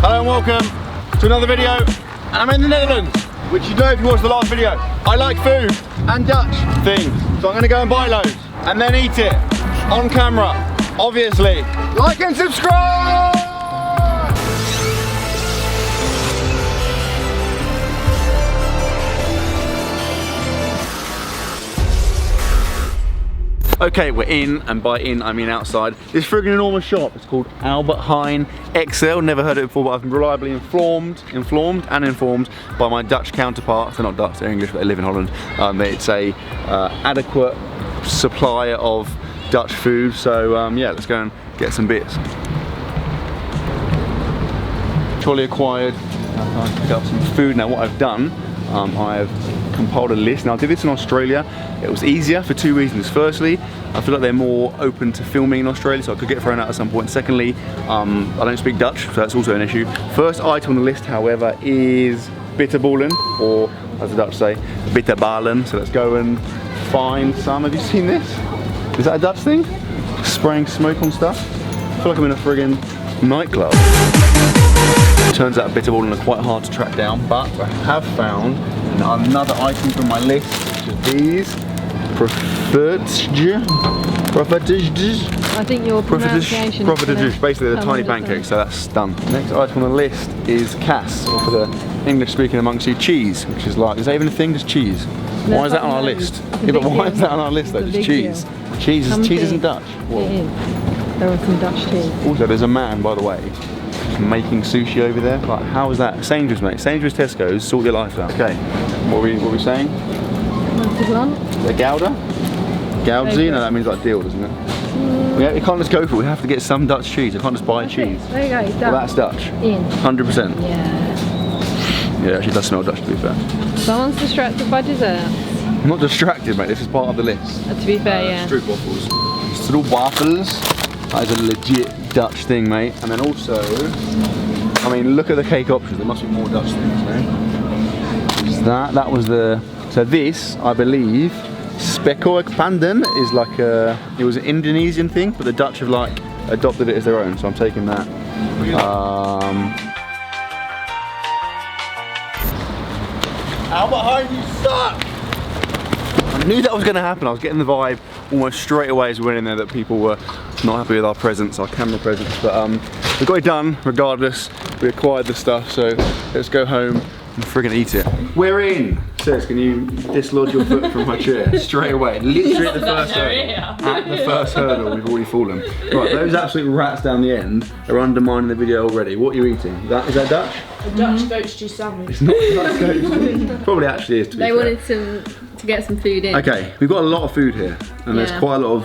Hello and welcome to another video. And I'm in the Netherlands, which you know if you watched the last video. I like food and Dutch things, so I'm going to go and buy loads and then eat it on camera, obviously. Like and subscribe! Okay, we're in, and by in I mean outside. This friggin' enormous shop. It's called Albert Heijn XL. Never heard of it before, but I've been reliably informed by my Dutch counterparts. They're not Dutch, they're English, but they live in Holland. It's a adequate supply of Dutch food. So yeah, let's go and get some bits. Trolley acquired. I pick up some food. Now what I've done, I've compiled a list. Now I did this in Australia. It was easier for two reasons. Firstly, I feel like they're more open to filming in Australia, so I could get thrown out at some point. Secondly, I don't speak Dutch, so that's also an issue. First item on the list, however, is bitterballen, or as the Dutch say, bitterballen. So let's go and find some. Have you seen this? Is that a Dutch thing? Spraying smoke on stuff? I feel like I'm in a friggin' nightclub. Turns out bitterballen are quite hard to track down, but I have found another item from my list, which is these. I think your pronunciation is basically the tiny pancakes, so that's done. Next item on the list is Cass, or for the English speaking amongst you, cheese, which is like, is that even a thing, just cheese? No, why is that on our list? Yeah, but why is that on our list though, just cheese? Cheese isn't Dutch. Well, it is. There are some Dutch cheese. Also, there's a man, by the way, making sushi over there. Like, how is that? Sainsbury's, mate. Sainsbury's, Tesco's, sort your life out. Okay, what are we saying? The Gouda? Goudzi? No, that means like deal, doesn't it? We can't just go for it. We have to get some Dutch cheese. I can't just buy cheese. There you go, it's Dutch. Well, that's Dutch. In. 100%. Yeah. Yeah, it actually does smell Dutch, to be fair. Someone's distracted by dessert. I'm not distracted, mate. This is part of the list. To be fair, yeah. Stroopwafels. Stroopwafels. That is a legit Dutch thing, mate. And then also, I mean, look at the cake options. There must be more Dutch things, right? That was the. So this, I believe, spekkoek pandan is like a. It was an Indonesian thing, but the Dutch have like adopted it as their own. So I'm taking that. Albert Heijn, you suck! I knew that was going to happen. I was getting the vibe almost straight away as we went in there that people were not happy with our presence, our camera presence. But we got it done regardless. We acquired the stuff, so let's go home and friggin' eat it. We're in! Sis, can you dislodge your foot from my chair straight away? Literally at the first hurdle. At the first hurdle, we've already fallen. Right, those absolute rats down the end are undermining the video already. What are you eating? Is that Dutch? A Dutch goat stew sandwich. It's not Dutch goat stew. Probably actually is, to be fair. They wanted to get some food in. Okay, we've got a lot of food here, and there's quite a lot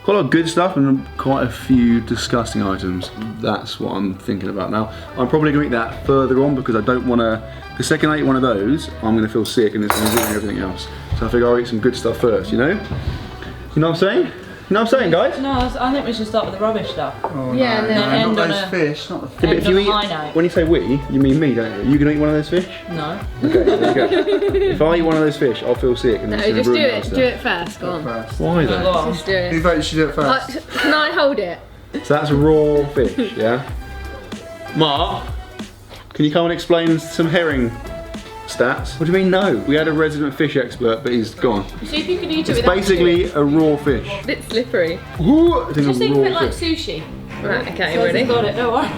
of good stuff and quite a few disgusting items. That's what I'm thinking about now. I'm probably going to eat that further on because I don't want to. The second I eat one of those, I'm going to feel sick and it's going to ruin everything else. So I figure I'll eat some good stuff first, you know? You know what I'm saying? You know what I'm saying, guys? No, I think we should start with the rubbish stuff. Oh, yeah, no, not those fish, not the fish. Yeah, but if you eat, when you say we, you mean me, don't you? You gonna eat one of those fish? No. Okay, there you go. If I eat one of those fish, I'll feel sick. And No, it's just do ruin it. stuff. Do it first. Go on. Why though? Go on. Just do it. Who voted you should do it first? Can I hold it? So that's raw fish, yeah? Mark, can you come and explain some herring stats? What do you mean no? We had a resident fish expert, but he's gone. See if you can eat it It's without basically chewing. a raw fish. A bit slippery. Ooh, Just think of it like sushi. Right, okay, So ready? got it, don't worry.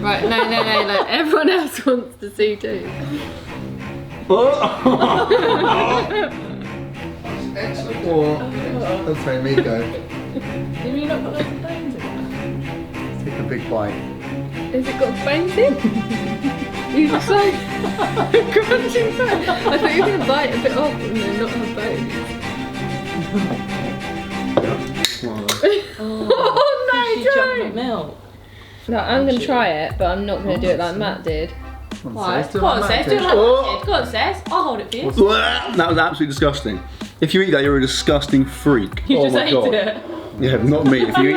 Right, no, like everyone else wants to see too. Excellent. Or, okay, me go. Have you not got loads of bones in it? Take a big bite. Has it got bones in? You just like crunching bones. I thought you were going to bite a bit off and then not have bones. Oh Fishy no, chocolate don't! milk. No, I'm going to try it, but I'm not going to do it like Matt did. Why? Go on, Seth, do it like Matt did. Go on, Seth, I'll hold it for you. That was absolutely disgusting. If you eat that, you're a disgusting freak. You Oh just my ate God. it. Yeah, not me. If you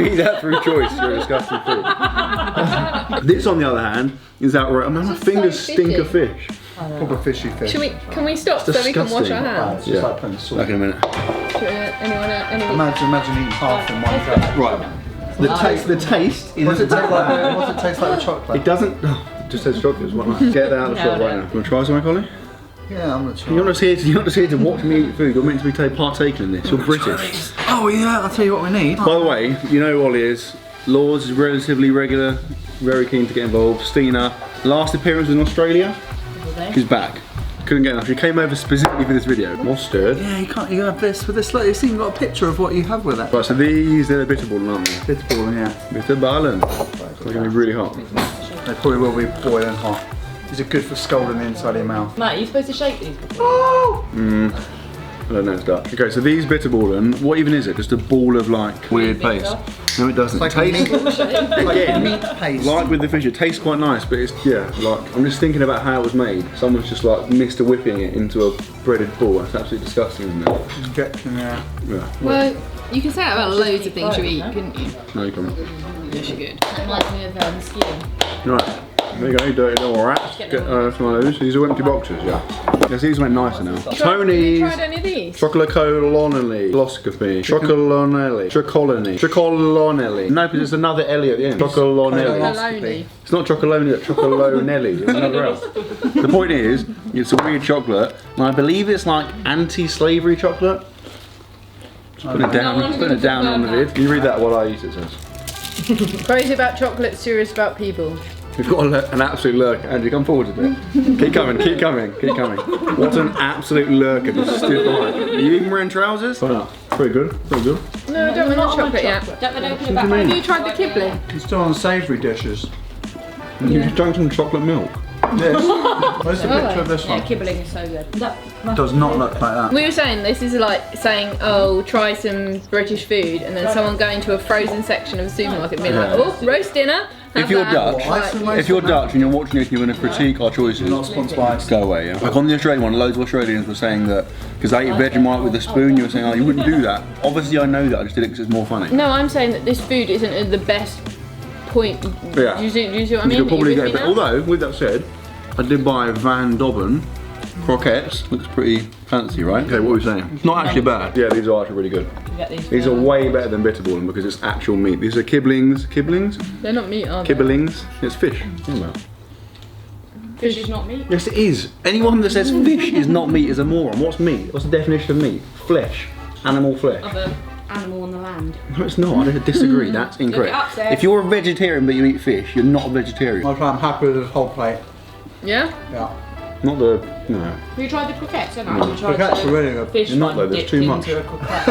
eat that through choice, you're a disgusting freak. This, on the other hand, is outright. I mean, my fingers stink of fish. Proper fishy fish. Can we stop so we can wash our hands? It's just like putting salt. Back in a minute. Anyone? Imagine eating half in one go. Right. The taste is. What's it taste like? What's it taste like with chocolate? It doesn't. Oh, it just says chocolate. It's what nice. Get that out of the shop right now. You want to try something, Colin? Yeah, I'm not sure. You're not just here to watch me eat food. You're meant to be partaking in this. You're British. Oh yeah, I'll tell you what we need. By the way, you know who Ollie is. Lords is relatively regular. Very keen to get involved. Stina, last appearance was in Australia. She's back. Couldn't get enough. She came over specifically for this video. Mustard. Yeah, you can't. You have this with this. Look, it's even got a picture of what you have with it. Right, so these they're the bitterballen, aren't they? Bitterballen, yeah. Bitterballen. They're gonna be really hot. They probably will be boiling hot. These are good for scalding the inside of your mouth. Matt, you're supposed to shake these. I don't know, it's Dutch. Okay, so these bitterballen, what even is it? Just a ball of like weird paste? No, it doesn't. It's It like tastes again, meat paste. like with the fish, it tastes quite nice, but it's like I'm just thinking about how it was made. Someone's just like Mr. Whipping it into a breaded ball. That's absolutely disgusting, isn't it? Injection, yeah. Yeah. Well, you can say that about loads of things you eat, couldn't you? No, you can't. Yes, you could. That reminds me of skiing. Right. There you go, you dirty little rats. Get some of those. These are empty boxes, yeah. Yes, these went nicer now. Have you Tony's. tried any of these? Chocolonely, philosophy, chocolonelli, chocolonelli. No, because there's another Ellie at the end. Chocolonelli. Maloney. It's not chocolonely, it's chocolonelli. There's another else. The point is, it's a weird chocolate, and I believe it's like anti-slavery chocolate. Just put it down, put it down on the vid. Can you read that while I eat it, says? Crazy about chocolate, serious about people. We've got an absolute lurker. Andrew, come forward a bit. Keep coming, keep coming, keep coming. What an absolute lurker just stood behind. Are you even wearing trousers? Oh, pretty good, pretty good. No, I don't want no chocolate yet. Don't they open it back? Have you tried the kibble? It's still on savoury dishes. You just drank some chocolate milk. This. Where's the picture of this Yeah, one? kibbling is so good. Does not look like that. We were saying this is like saying, oh, try some British food, and then someone going to a frozen section of a supermarket and being like, oh, roast dinner. If you're Dutch, if you're Dutch and you're watching this and you're going to critique our choices, Not sponsored by us. go away. Yeah? Like on the Australian one, loads of Australians were saying that because they eat Vegemite with a spoon, you were saying, oh, you wouldn't do that. Obviously, I know that. I just did it because it's more funny. No, I'm saying that this food isn't at the best point. Yeah. Do you see what I mean? You could probably get a Are you bit. with me now? Although, with that said, I did buy Van Dobben croquettes. Looks pretty fancy, right? Okay, what were we saying? It's not actually bad. Yeah, these are actually really good. These are way better than bitterballen because it's actual meat. These are kibblings. Kibblings? They're not meat, are they? Kibblings. It's fish. Fish is not meat. Yes, it is. Anyone that says fish is not meat is a moron. What's meat? What's the definition of meat? Flesh. Animal flesh. Of an animal on the land. No, it's not. I disagree. That's incorrect. up there. If you're a vegetarian but you eat fish, you're not a vegetarian. I'm happy with the whole plate. Yeah? Yeah. Not the. No. Have you tried the croquettes? Have you tried Croquettes the are really good. fish You're not one though, there's dipped too much. into a croquette?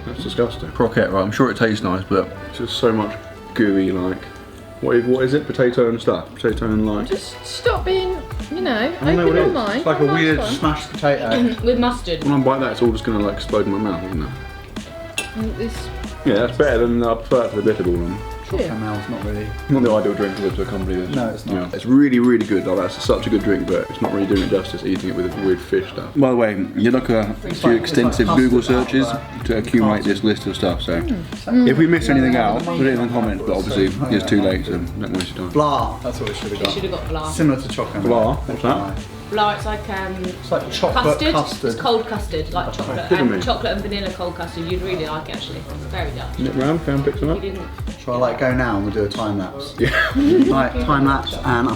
That's disgusting. Croquette, right? I'm sure it tastes nice, but it's just so much gooey. Like, what is it? Potato and stuff. Potato and like. Just stop being, you know, I know open what it your is. mind. It's like a Have weird fun. smashed potato. With mustard. When I bite that, it's all just gonna like explode in my mouth, isn't it? This, Yeah, that's better than I prefer to the bitterballen. Caramel's not really. Not the ideal drink to accompany this. No, it's not. Yeah. It's really, really good. Like, that's such a good drink, but it's not really doing it justice eating it with weird fish stuff. By the way, you look at a few extensive like Google custard searches powder. to accumulate this list of stuff. So if we miss anything out, put it in the comments. But obviously, it's too late, so don't waste your time. Blah. That's what we should have You should got. have got blah. Similar to chocolate. Blah? What's that? Blah, it's like It's like chocolate custard. It's cold custard, like chocolate. kidding me? And chocolate and vanilla cold custard. You'd really like it actually. It's very Dutch. Nip round, go and pick some You up. didn't. Shall I like go now and we'll do a time lapse? Yeah. Right, time lapse and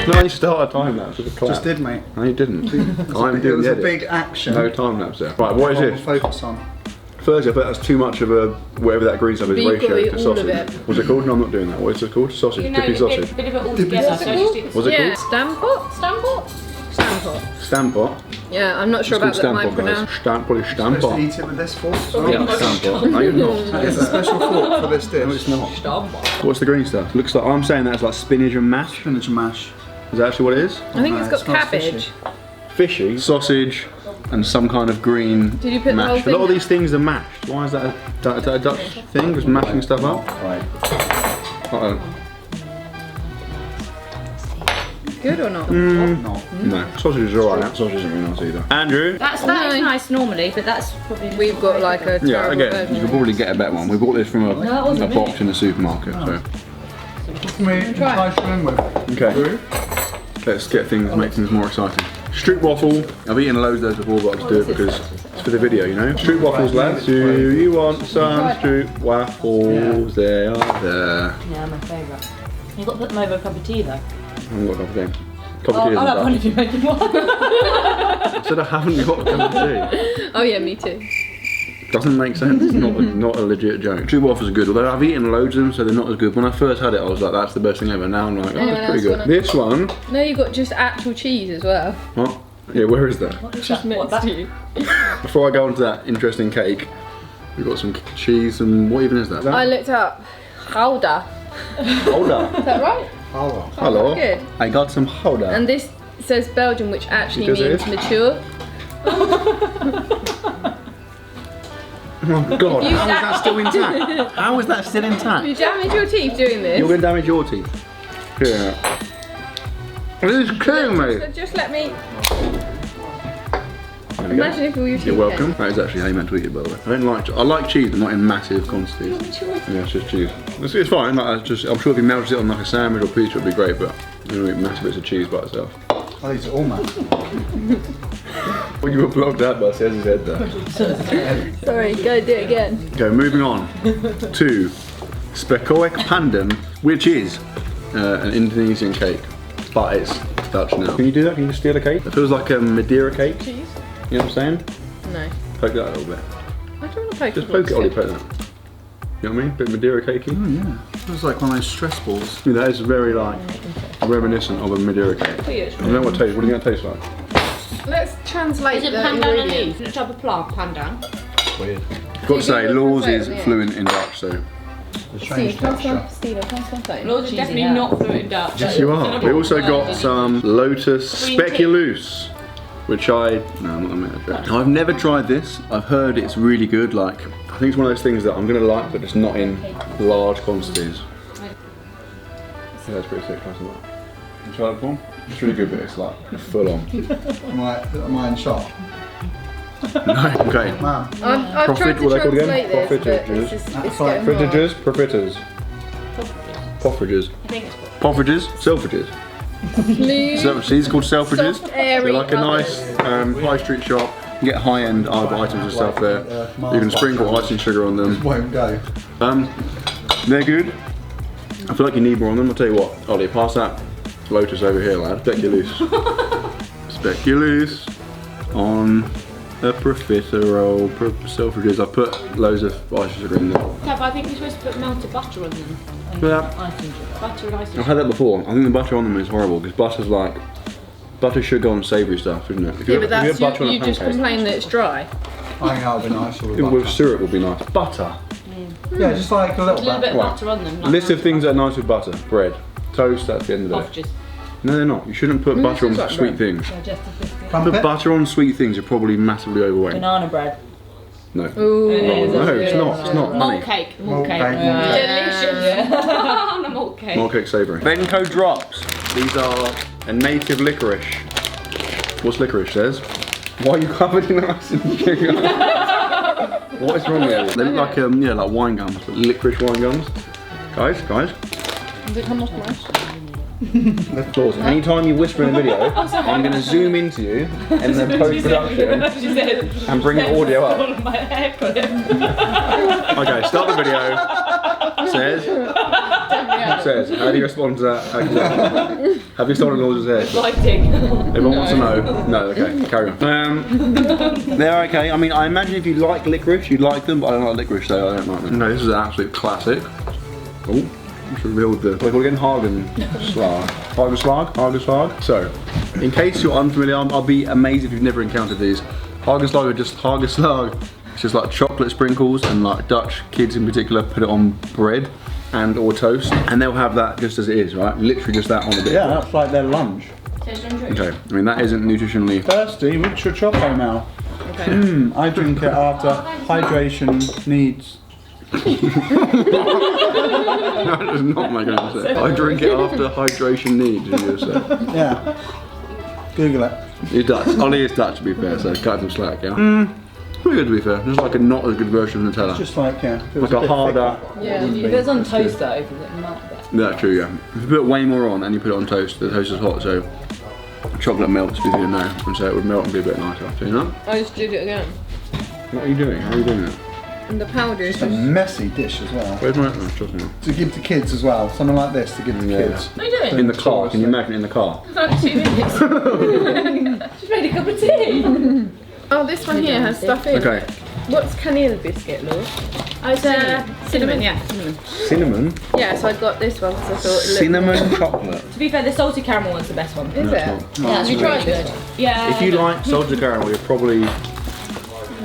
No, you start a time lapse with a clap. just did, mate. No, you didn't. I'm It doing was the a edit. big action. No time lapse there. Right, what is We'll this? focus on. Firstly, I thought that's too much of a whatever that green stuff is But you've got to ratio eat to all of sausage. it. What's it called? No, I'm not doing that. What is it called? Sausage. You know, Dippy a sausage. bit of it all together. So just do What's it yeah, called? Stampot? Stampot? Stampot. Stampot. Yeah, I'm not sure It's about called that. My Stampot, guys. Probably Supposed to Stampot. eat it with this fork. Yeah, Stampot. No, you're not. That is a special fork for this dish. No, it's not. What's the green stuff? Looks like I'm saying that's like spinach and mash. Spinach and mash. Is that actually what it is? I think No, it's it got smells cabbage. Fishy, sausage, and some kind of green Did you put the mash. whole A lot thing? of these things are mashed. Why is that a Dutch thing? Just mashing stuff up? Right. Uh-oh. Good or not? No, sausage is alright. Sausage isn't really nice either. Andrew? that is No. nice normally, but that's probably. We've got like a Yeah, terrible again, version. you could probably get a better one. We bought this from that a wasn't box in the supermarket, so. Can we try shrimp with? Okay. Let's get things, make things more exciting. Stroop waffle. I've eaten loads of those before, but I'll just do it because it's for the video, you know. Stroop waffles, lads. Do you want some Stroop waffles? They are there. Yeah, my favourite. You've got to put them over a cup of tea though. I haven't got a cup of tea. Cup of tea I'll have one if you're making one. I said I haven't got a cup of tea. Oh yeah, me too. Doesn't make sense. It's not a legit joke. Stroop waffles are good, although I've eaten loads of them, so they're not as good. When I first had it, I was like, that's the best thing ever. Now I'm like, oh, that's pretty good. This one. No, you got just actual cheese as well. What? Yeah, where is that? Just next to you. Before I go on to that interesting cake, we've got some cheese and what even is that? I looked up Gouda. Gouda. Is that right? Hello. Good. I got some Gouda. And this says Belgium, which actually Because it means is? mature. Oh God, how is that still intact? How is that still intact? You damage your teeth doing this. You're going to damage your teeth. Yeah. This is killing me. Just let me. There we go. Imagine if all your teeth. You're welcome. That is actually how you meant to eat it, by the way. I like cheese, but not in massive quantities. Yeah, it's just cheese. It's fine. Like, I'm sure if you melted it on like a sandwich or pizza, it'd be great. But you know, eat massive bits of cheese by itself. Oh, these are all massive. Well, you were blocked out by Cez's head there. Sorry, go do it again. Okay, moving on to Spekoek Pandan, which is an Indonesian cake, but it's Dutch now. Can you do that? Can you just steal a cake? It feels like a Madeira cake. Cheese? You know what I'm saying? No. Poke that a little bit. I don't want to poke Just poke it, Ollie, poke that. You know what I mean? Bit Madeira cakey. Oh yeah. Feels like one of those stress balls. Yeah, that is very like reminiscent of a Madeira cake. I don't know what taste. What do you think it tastes like? Let's translate Is it the pandan and ingredients. leaf? Which type of plant? Pandan. Weird. Got to say, Laws is Yeah. fluent in Dutch, so. A strange texture. Steve, can something? Lord's is definitely not fluent in Dutch. Yes, you are. We also got some Lotus Green tea. Speculus, which no, I'm not gonna make that joke. I've never tried this. I've heard it's really good. Like, I think it's one of those things that I'm gonna like, but it's not in large quantities. Yeah, that's pretty sick. Try some of that. Can you try that before? It's really good, but it's like full on. Am I in shock? No, okay. Man. I've Profit, tried to what are they called again? translate this, but Profiteers. it's just That's it's like getting hard. Frittages, profiters, pofferages, I think it's pofferages, selfridges. Blue, So these are called selfridges. soft, airy They're like a nice high street shop. You get high-end items and stuff there. You can sprinkle icing sugar on them. Won't go. They're good. I feel like you need more on them. I'll tell you what, Ollie, pass that Lotus over here, lad. Speculus. Speculus on a profiterole. Selfridges. I've put loads of icing sugar in there. Kev, I think you're supposed to put melted butter on them. Yeah. Icing sugar. Butter and icing I've sugar. had that before. I think the butter on them is horrible because butter's like butter, sugar on savoury stuff, isn't it? If Yeah, you but have that's butter on a you just pancake, complain that it's dry. I think that would be nice with with butter. syrup would be nice. Butter. Yeah, just like a A little little bit bit. of butter on them. List of things that are nice with butter. Bread. Toast, that's the end of the day. Sausages. No, they're not. You shouldn't put butter on is like sweet bread. things. Digestive biscuit. Put Crumpet. butter on sweet things, you're probably massively overweight. Banana bread. No. Ooh. It is, No, that's it's good. not. It's not. Malt Honey. cake. Malt Malt cake. cake. Delicious. On a malt cake. Malt cake savoury. Benko drops. These are a native licorice. What's licorice, says? Why are you covered in ice and sugar? What is wrong with you? They look like yeah, like wine gums, but licorice wine gums. Guys. Does it come off nice? Laws, anytime you whisper in a video, I'm going to zoom into you in the post-production She said, and bring the audio up. all of my hair clip. Okay, start the video. Says, how do you respond to that accusation? Have you stolen Laws' head? Lighting. Everyone wants to know? No, okay, carry on. They're okay. I mean, I imagine if you like licorice, you'd like them, but I don't like licorice, so I don't like them. No, this is an absolute classic. Oh, just revealed the. What do you call it again? Hagenslag. So, in case you're unfamiliar, I'll be amazed if you've never encountered these. Hagenslag are just Hagenslag. It's just like chocolate sprinkles, and like Dutch kids in particular put it on bread and or toast, and they'll have that just as it is, right? Literally just that on a bit. Yeah, that's like their lunch. Okay, I mean that isn't nutritionally. Thirsty, which your chocolate now? I drink it after hydration needs. That does not make any sense. I drink it after hydration needs, you just said. Yeah. Google it. He's Dutch. Ollie is Dutch to be fair, so cut him slack, yeah? Pretty good to be fair. Just like a not as good version of Nutella. Just like, yeah. if it was Like a bit harder. thicker, Yeah. it wouldn't If be. it's on That's toast good. though, because it melt a bit. That's true, yeah. If you put way more on and you put it on toast, the toast is hot, so chocolate melts with you now, and so it would melt and be a bit nicer. So, you know? I just did it again. What are you doing? How are you doing it? And the powder is It's a messy dish as well. Where's my chocolate? To give to kids as well. Something like this to give to kids. What are you doing? In the car. Can you imagine it in the car? Like 2 minutes. She's made a cup of tea. Oh, this one here has stuff in. Okay. What's caneel biscuit, Lord? Oh, it's cinnamon, yeah. Cinnamon. Cinnamon. Yeah, so I got this one because I thought it looked Cinnamon chocolate. To be fair, the salted caramel one's the best one. Is No, it? it's Yeah, Have you tried this one? Yeah. If you like salted caramel, you're probably.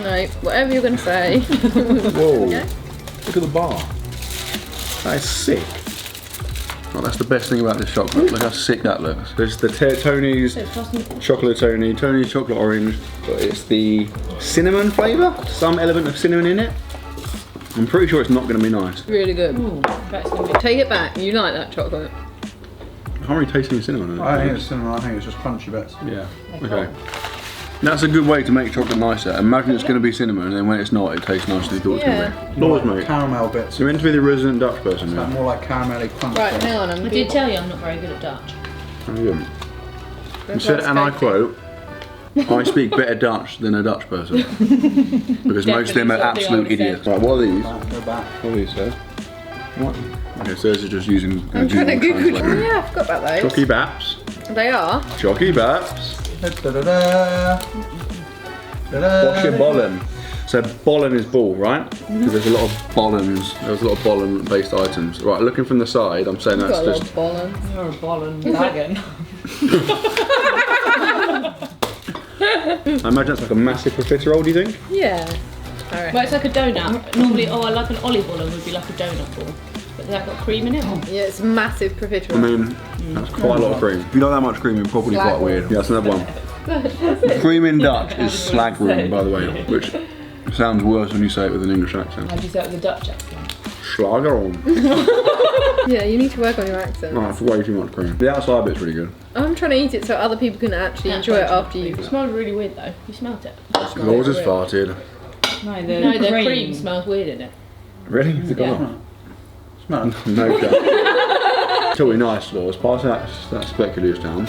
No, whatever you're going to say. Whoa! Okay. Look at the bar. That is sick. Oh, that's the best thing about this chocolate. Look how sick that looks. There's the Tony's chocolate Tony's chocolate orange, but it's the cinnamon flavour. Some element of cinnamon in it. I'm pretty sure it's not going to be nice. Really good. Ooh, that's gonna be. Take it back. You like that chocolate? I can't really taste any cinnamon in it. I think it's cinnamon, I think it's just crunchy bits. Yeah. Okay. That's a good way to make chocolate nicer. Imagine it's going to be cinnamon, and then when it's not, it tastes nicer than you thought it was going to be. Laws, mate. Caramel bits. You're meant to be the resident Dutch person, Like yeah? more like caramelly crunch. Right, bits. hang on. I'm I did tell you I'm not very good at Dutch. Very good. You said, and I quote, I speak better Dutch than a Dutch person. Because most of them are Definitely something I absolute would've idiots. Right, what are these? Go back. What are these, sir? What? Okay, so this is just using I'm trying to Google. Translate. Yeah, I forgot about those. Chocky Baps. They are. Chocky Baps. Da-da-da. What's your bollen? So bollen is ball, right? Because there's a lot of bollens. There's a lot of bollen based items. Right, looking from the side, I'm saying I've that's got a lot just. of bollocks. You're a ballin' wagon. I imagine that's like a massive profiterole, do you think? Yeah. Alright. Well, it's like a donut. Normally, like an olive ball would be like a donut ball. But has that got cream in it? Yeah, it's massive I profiterole. mean, that's quite a lot of cream. If you don't have that much cream, you're probably quite weird. Yeah, that's another one. Cream in Dutch is slag room, by the way, which sounds worse when you say it with an English accent. How do you say it with a Dutch accent? Slageron. Yeah, you need to work on your accent. Oh, it's way too much cream. The outside bit's really good. I'm trying to eat it so other people can actually enjoy it after you. It smelled really weird though. You smelt it. Yours has farted. No, the cream smells weird in it. Really? Is it gone Smell it. off? No joke. Totally nice, Laws. Pass that speculoos down.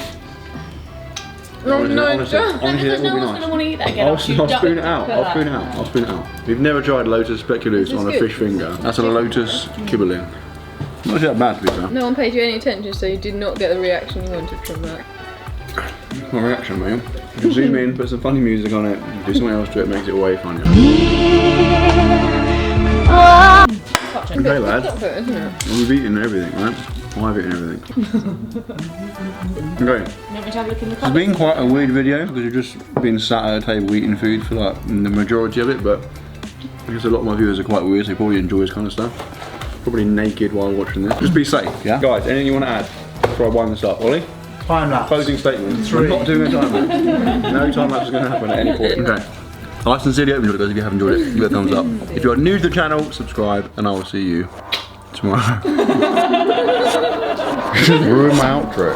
Oh no, honestly, don't. honestly, Because that no would be one's nice. going to want to eat that again. I'll after you spoon duck it out. put I'll that. spoon it out. I'll spoon it out. We've never tried lotus speculoos on a good? fish finger. That's a lotus kibbeling. Not that bad, to be fair. No one paid you any attention, so you did not get the reaction you wanted from that. My reaction, man. You can zoom in, put some funny music on it, do something else to it, makes it way funnier. Okay, lad. Stop it, isn't it? We've eaten everything, right? I've eaten everything. Okay. You want me to have a look in the It's cupboard? been quite a weird video because you've just been sat at a table eating food for like the majority of it, but I guess a lot of my viewers are quite weird, so they probably enjoy this kind of stuff. Probably naked while watching this. Just be safe, yeah? Guys, anything you want to add before I wind this up? Ollie? Time lapse. Closing statement. 3. We're not doing a time lapse. No time lapse is going to happen at any point. Okay. I sincerely hope you enjoyed it, guys. If you have enjoyed it, give it a thumbs up. If you are new to the channel, subscribe, and I will see you tomorrow. Ruin my outro.